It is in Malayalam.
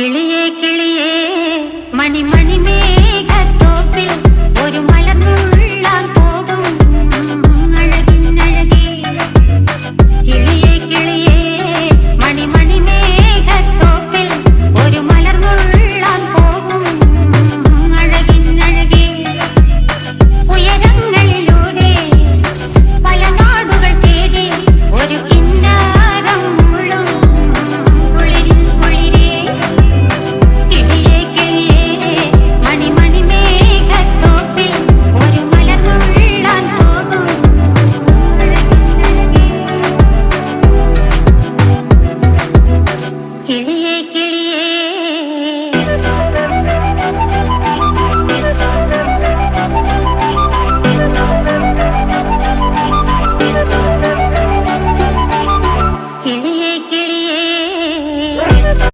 കിളിയേ കിളിയേ മണിമണി മേഘത്തോപ്പിൽ ഒരു മലർന്നുള്ളാൻ പോകും അഴകിനഴകേ. കിളിയേ കിളിയേ മണിമണി മേഘത്തോപ്പിൽ ഒരു മലർന്നുള്ളാൻ പോകും അഴകിനഴകേ. ഉയരങ്ങളിലൂടെ പല നാടുകൾ തേടി ഒരു കിന്നാരം മുള്ളും കുളിരിൻ കുളിരേ. കിളിയേ കിളിയേ മണിമണി മേഘത്തോപ്പിൽ ഒരു മലർന്നുള്ളാൻ പോകും അഴകിനഴകേ. കിളിയേ